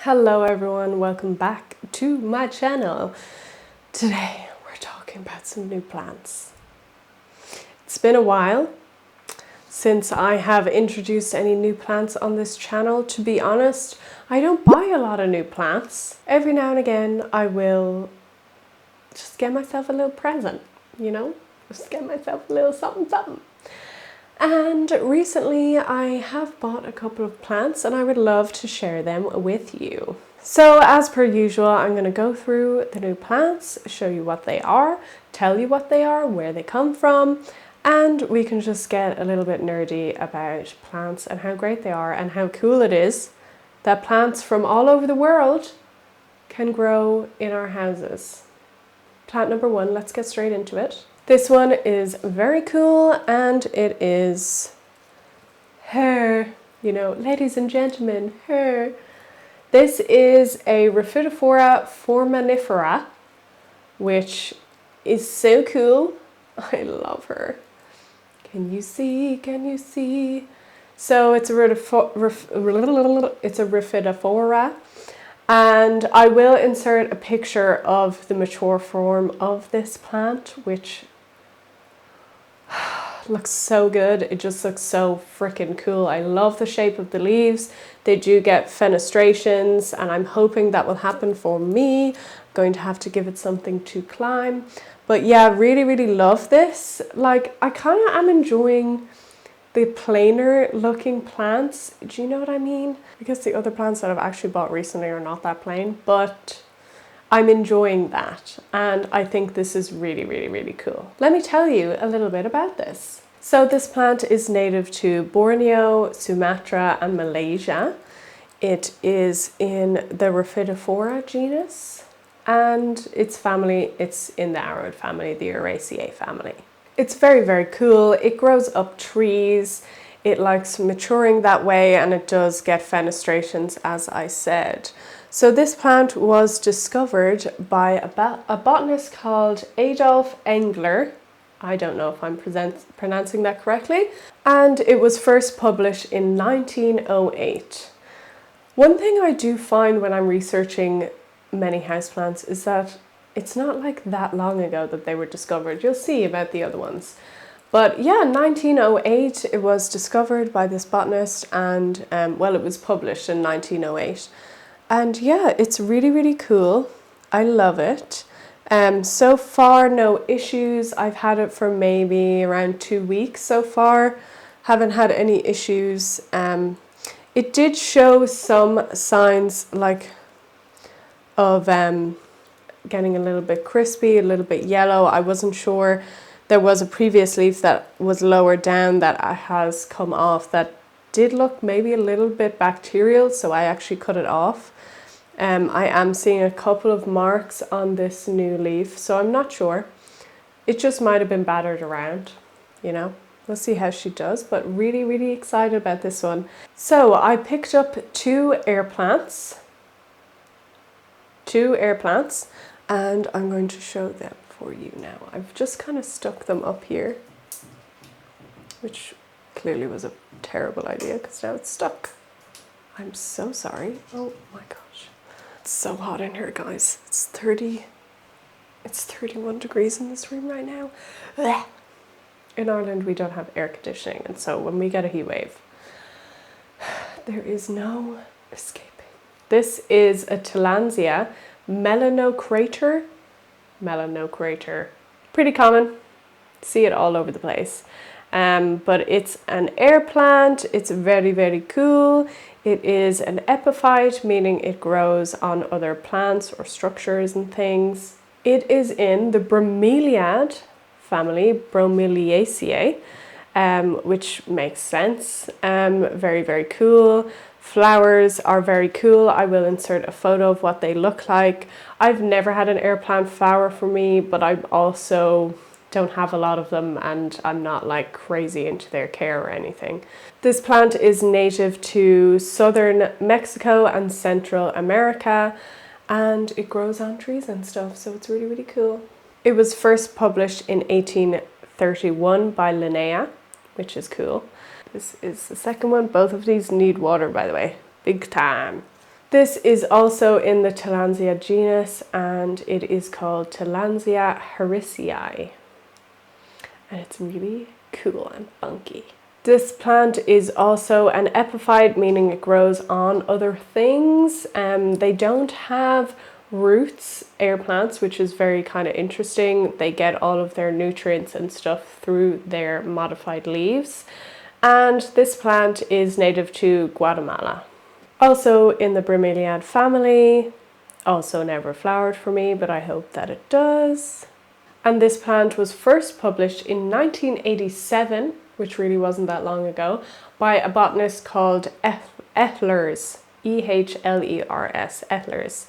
Hello everyone, welcome back to my channel. Today we're talking about some new plants. It's been a while since I have introduced any new plants on this channel. To be honest, I don't buy a lot of new plants. Every now and again I will just get myself a little present, you know? Just get myself a little something something. And recently I have bought a couple of plants and I would love to share them with you. So as per usual, I'm going to go through the new plants, show you what they are, tell you what they are, where they come from, and we can just get a little bit nerdy about plants and how great they are and how cool it is that plants from all over the world can grow in our houses. Plant number one, let's get straight into it. This one is very cool and it is her, you know, ladies and gentlemen, her. This is a Rhaphidophora foraminifera, which is so cool. I love her. Can you see? Can you see? So it's a Rhaphidophora. And I will insert a picture of the mature form of this plant, which looks so good. It just looks so freaking cool. I love the shape of the leaves. They do get fenestrations and I'm hoping that will happen for me. I'm going to have to give it something to climb. But yeah, really love this. Like, I kind of am enjoying the plainer looking plants. Do you know what I mean? I guess the other plants that I've actually bought recently are not that plain, but I'm enjoying that, and I think this is really cool. Let me tell you a little bit about this. So this plant is native to Borneo, Sumatra and Malaysia. It is in the Rhaphidophora genus, and its family, it's in the aroid family, the Araceae family. It's very cool. It grows up trees. It likes maturing that way, and it does get fenestrations, as I said. So this plant was discovered by a botanist called Adolf Engler. I don't know if I'm pronouncing that correctly. And it was first published in 1908. One thing I do find when I'm researching many houseplants is that it's not like that long ago that they were discovered. You'll see about the other ones. But yeah, 1908 it was discovered by this botanist, and well, it was published in 1908. And yeah, it's really cool. I love it. So far, no issues. I've had it for maybe around 2 weeks so far. Haven't had any issues. It did show some signs like of getting a little bit crispy, a little bit yellow. I wasn't sure. There was a previous leaf that was lower down that has come off that did look maybe a little bit bacterial, so I actually cut it off. I am seeing a couple of marks on this new leaf, so I'm not sure. It just might have been battered around, you know. We'll see how she does, but really excited about this one. So I picked up two air plants, and I'm going to show them for you now. I've just kind of stuck them up here, which clearly was a terrible idea because now it's stuck. I'm so sorry. Oh my gosh. It's so hot in here, guys. It's 31 degrees in this room right now. Blech. In Ireland, we don't have air conditioning, and so when we get a heat wave, there is no escaping. This is a Tillandsia melanocrater. Pretty common. See it all over the place. But it's an air plant. It's very cool. It is an epiphyte, meaning it grows on other plants or structures and things. It is in the bromeliad family, Bromeliaceae, which makes sense. Very cool. Flowers are very cool. I will insert a photo of what they look like. I've never had an air plant flower for me, but I also don't have a lot of them, and I'm not like crazy into their care or anything. This plant is native to southern Mexico and Central America, and it grows on trees and stuff, so it's really cool. It was first published in 1831 by Linnea, which is cool. This is the second one. Both of these need water, by the way, big time. This is also in the Tillandsia genus, and it is called Tillandsia harrisii. And it's really cool and funky. This plant is also an epiphyte, meaning it grows on other things. They don't have roots, air plants, which is very kind of interesting. They get all of their nutrients and stuff through their modified leaves. And this plant is native to Guatemala. Also in the Bromeliad family, also never flowered for me, but I hope that it does. And this plant was first published in 1987, which really wasn't that long ago, by a botanist called Ehlers, E-H-L-E-R-S, Ehlers.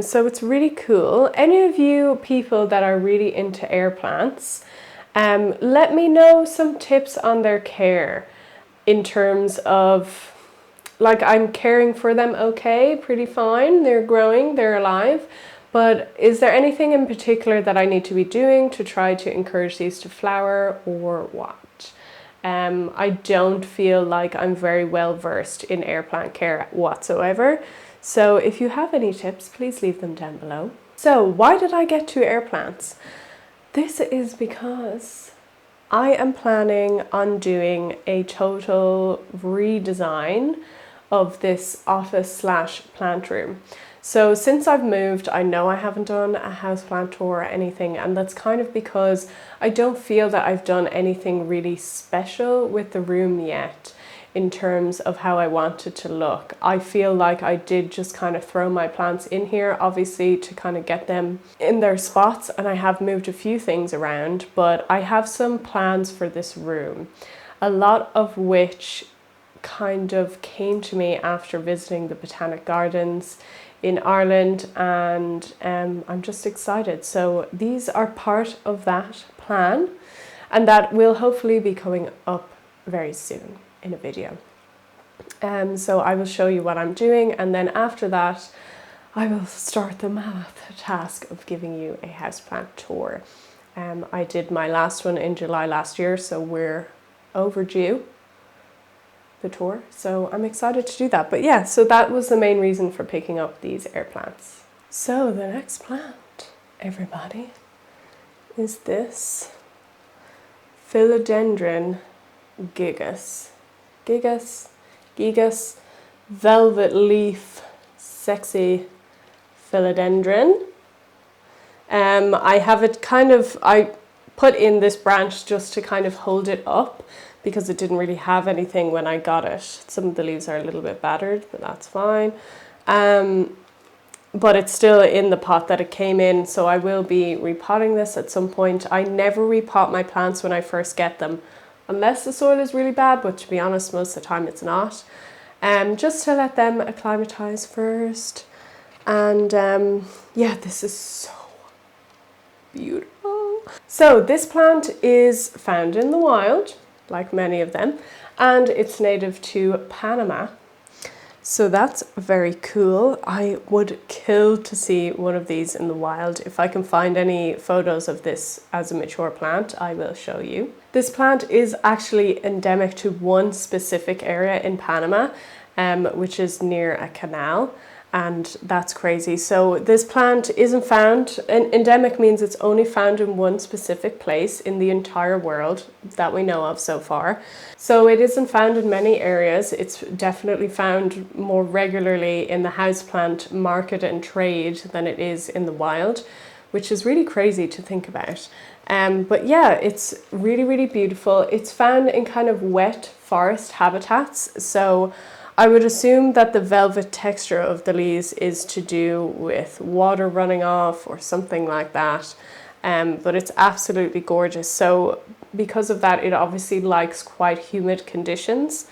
So it's really cool. Any of you people that are really into air plants, let me know some tips on their care in terms of, like, I'm caring for them okay, pretty fine, they're growing, they're alive, but is there anything in particular that I need to be doing to try to encourage these to flower, or what? I don't feel like I'm very well versed in air plant care whatsoever. So if you have any tips, please leave them down below. So why did I get to air plants? This is because I am planning on doing a total redesign of this office/plant room. So since I've moved, I know I haven't done a houseplant tour or anything, and that's kind of because I don't feel that I've done anything really special with the room yet in terms of how I want it to look. I feel like I did just kind of throw my plants in here, obviously to kind of get them in their spots, and I have moved a few things around, but I have some plans for this room, a lot of which kind of came to me after visiting the Botanic Gardens in Ireland, and I'm just excited. So these are part of that plan, and that will hopefully be coming up very soon in a video. So I will show you what I'm doing, and then after that I will start the mammoth task of giving you a houseplant tour. I did my last one in July last year, so we're overdue the tour, so I'm excited to do that. But yeah, so that was the main reason for picking up these air plants. So the next plant, everybody, is this Philodendron gigas. Gigas, velvet leaf, sexy philodendron. I have it kind of, I put in this branch just to kind of hold it up, because it didn't really have anything when I got it. Some of the leaves are a little bit battered, but that's fine. But it's still in the pot that it came in, so I will be repotting this at some point. I never repot my plants when I first get them, unless the soil is really bad, but to be honest, most of the time it's not. Just to let them acclimatize first. And yeah, this is so beautiful. So this plant is found in the wild, like many of them, and it's native to Panama. So that's very cool. I would kill to see one of these in the wild. If I can find any photos of this as a mature plant, I will show you. This plant is actually endemic to one specific area in Panama, which is near a canal. And that's crazy. So this plant isn't found, endemic means it's only found in one specific place in the entire world that we know of so far. So it isn't found in many areas. It's definitely found more regularly in the houseplant market and trade than it is in the wild, which is really crazy to think about. But yeah, it's really, really beautiful. It's found in kind of wet forest habitats. So I would assume that the velvet texture of the leaves is to do with water running off or something like that. But it's absolutely gorgeous. So because of that, it obviously likes quite humid conditions.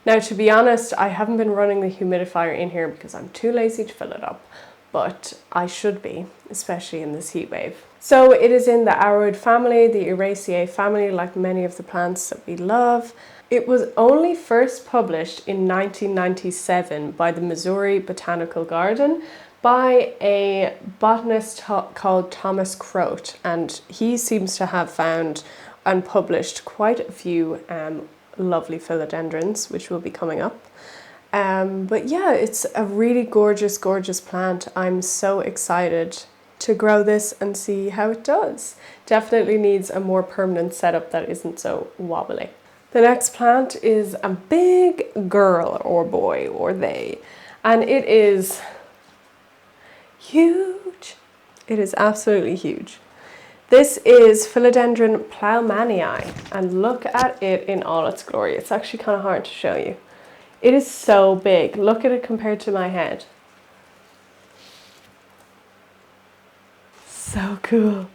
Now, to be honest, I haven't been running the humidifier in here because I'm too lazy to fill it up, but I should be, especially in this heat wave. So it is in the Aroid family, the Eraceae family, like many of the plants that we love. It was only first published in 1997 by the Missouri Botanical Garden by a botanist called Thomas Croat, and he seems to have found and published quite a few lovely philodendrons, which will be coming up. But yeah, it's a really gorgeous, gorgeous plant. I'm so excited to grow this and see how it does. Definitely needs a more permanent setup that isn't so wobbly. The next plant is a big girl or boy or they, and it is huge. It is absolutely huge. This is Philodendron Plougmanii, and look at it in all its glory. It's actually kind of hard to show you. It is so big. Look at it compared to my head. So cool.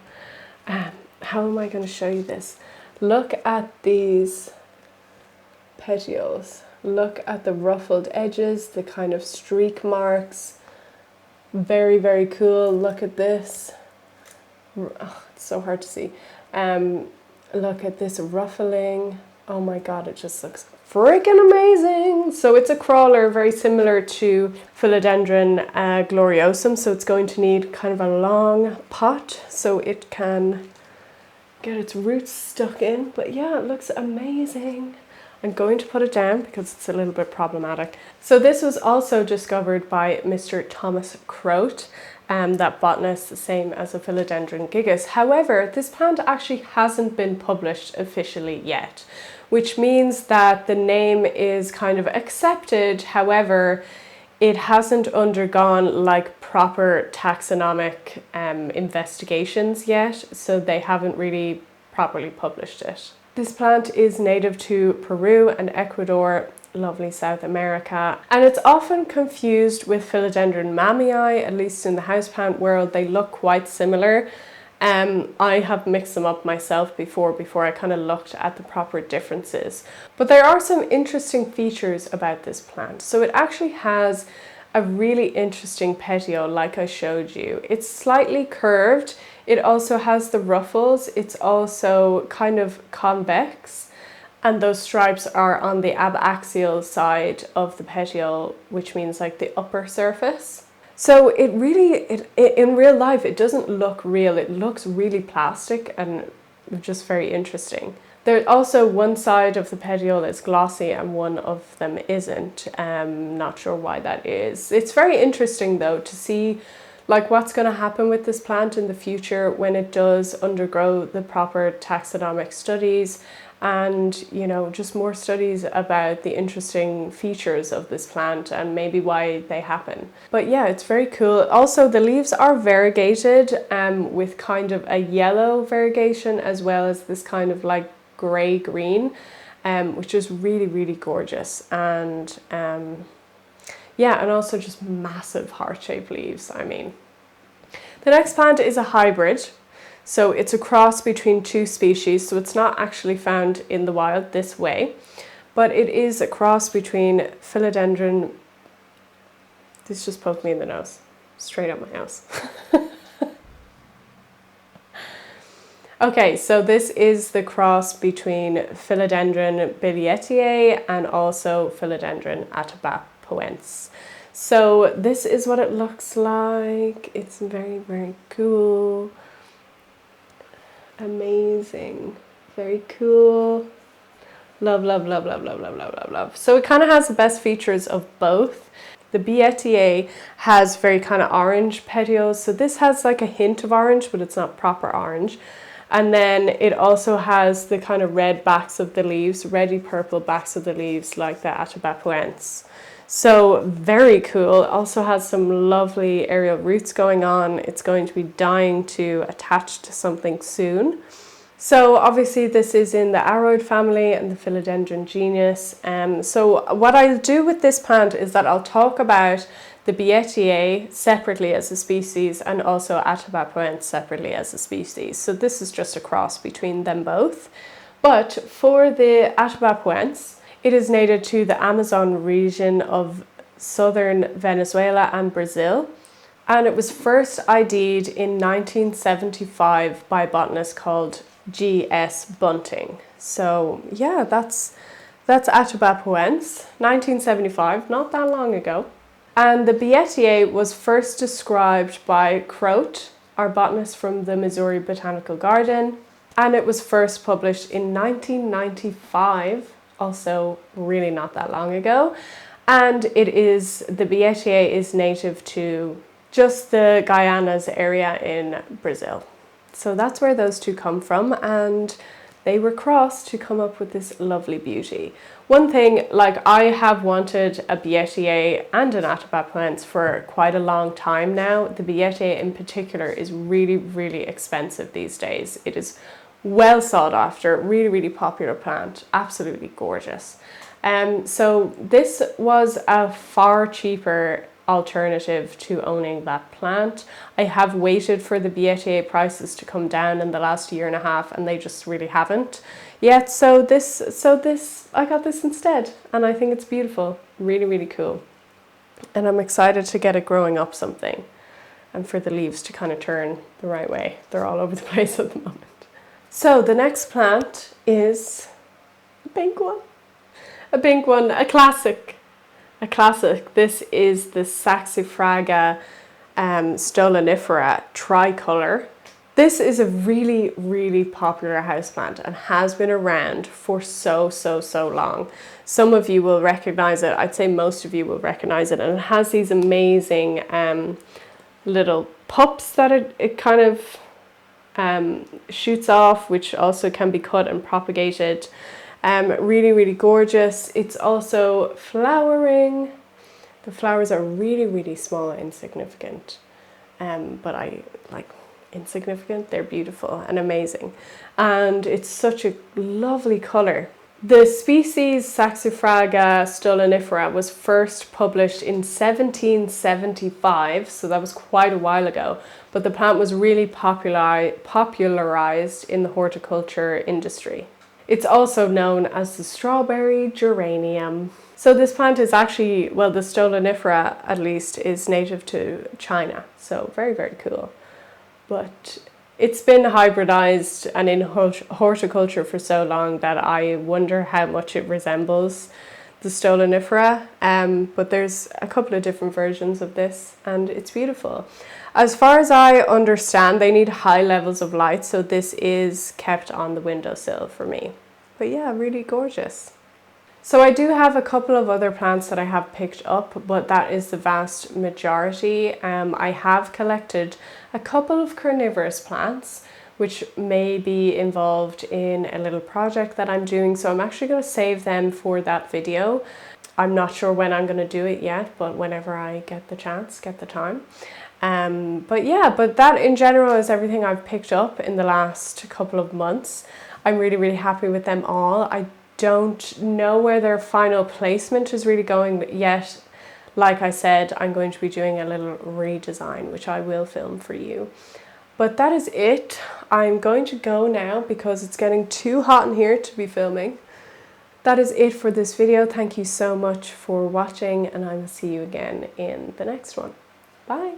How am I going to show you this? Look at these petioles. Look at the ruffled edges, the kind of streak marks. Very, very cool. Look at this. Oh, it's so hard to see. Look at this ruffling. Oh my god, it just looks freaking amazing. So it's a crawler, very similar to Philodendron gloriosum. So it's going to need kind of a long pot so it can get its roots stuck in. But yeah, it looks amazing. I'm going to put it down because it's a little bit problematic. So this was also discovered by Mr. Thomas Croat, that botanist, the same as a Philodendron gigas. However, this plant actually hasn't been published officially yet, which means that the name is kind of accepted. However, it hasn't undergone like proper taxonomic investigations yet, so they haven't really properly published it. This plant is native to Peru and Ecuador, lovely South America, and it's often confused with Philodendron mamii. At least in the houseplant world, they look quite similar. I have mixed them up myself before I kind of looked at the proper differences. But there are some interesting features about this plant. So it actually has a really interesting petiole, like I showed you. It's slightly curved. It also has the ruffles. It's also kind of convex, and those stripes are on the abaxial side of the petiole, which means like the upper surface. So it really, in real life, it doesn't look real. It looks really plastic and just very interesting. There's also one side of the petiole is glossy and one of them isn't. Not sure why that is. It's very interesting though to see like what's going to happen with this plant in the future when it does undergo the proper taxonomic studies, and you know, just more studies about the interesting features of this plant and maybe why they happen. But yeah, it's very cool. Also, the leaves are variegated with kind of a yellow variegation, as well as this kind of like grey green, which is really, really gorgeous. And yeah, and also just massive heart-shaped leaves. I mean, the next plant is a hybrid. So it's a cross between two species. So it's not actually found in the wild this way, but it is a cross between Philodendron. This just poked me in the nose, straight up my nose. Okay, so this is the cross between Philodendron bilietiae and also Philodendron atabapoense. So this is what it looks like. It's very, very cool. Amazing. Very cool. Love, love, love, love, love, love, love, love, love. So it kind of has the best features of both. The bilietiae has very kind of orange petioles. So this has like a hint of orange, but it's not proper orange. And then it also has the kind of red backs of the leaves, reddy purple backs of the leaves, like the atabapoense. So very cool. Also has some lovely aerial roots going on. It's going to be dying to attach to something soon. So obviously this is in the aroid family and the Philodendron genus. So what I'll do with this plant is that I'll talk about the bilietiae separately as a species and also atabapoense separately as a species. So this is just a cross between them both. But for the atabapoense, it is native to the Amazon region of southern Venezuela and Brazil. And it was first ID'd in 1975 by a botanist called G.S. Bunting. So yeah, that's atabapoense, 1975, not that long ago. And the bilietiae was first described by Croat, our botanist from the Missouri Botanical Garden, and it was first published in 1995, also really not that long ago. And the Beatier is native to just the Guianas area in Brazil. So that's where those two come from, and they were crossed to come up with this lovely beauty. One thing, like, I have wanted a Beatier and an Atabapoense for quite a long time now. The Beatier in particular is really, really expensive these days. It is well sought after, really, really popular plant, absolutely gorgeous. So this was a far cheaper alternative to owning that plant. I have waited for the Beatier prices to come down in the last year and a half, and they just really haven't yet. So I got this instead, and I think it's beautiful, really, really cool. And I'm excited to get it growing up something, and for the leaves to kind of turn the right way. They're all over the place at the moment. So the next plant is a pink one. A pink one, a classic. A classic. This is the Saxifraga stolonifera tricolor. This is a really, really popular houseplant and has been around for so long. Some of you will recognize it. I'd say most of you will recognize it. And it has these amazing little pups that it kind of shoots off, which also can be cut and propagated. Really, really gorgeous. It's also flowering. The flowers are really, really small and insignificant. But I like insignificant. They're beautiful and amazing. And it's such a lovely color. The species Saxifraga stolonifera was first published in 1775, so that was quite a while ago. But the plant was really popularized in the horticulture industry. It's also known as the strawberry geranium. So this plant is actually, well, the stolonifera at least is native to China. So very, very cool. But it's been hybridized and in horticulture for so long that I wonder how much it resembles the stolonifera. But there's a couple of different versions of this, and it's beautiful. As far as I understand, they need high levels of light, so this is kept on the windowsill for me. But yeah, really gorgeous. So I do have a couple of other plants that I have picked up, but that is the vast majority. I have collected a couple of carnivorous plants, which may be involved in a little project that I'm doing. So I'm actually going to save them for that video. I'm not sure when I'm going to do it yet, but whenever I get the chance, get the time. But yeah, but that in general is everything I've picked up in the last couple of months. I'm really, really happy with them all. I don't know where their final placement is really going yet. Like I said, I'm going to be doing a little redesign, which I will film for you. But that is it. I'm going to go now because it's getting too hot in here to be filming. That is it for this video. Thank you so much for watching, and I will see you again in the next one. Bye.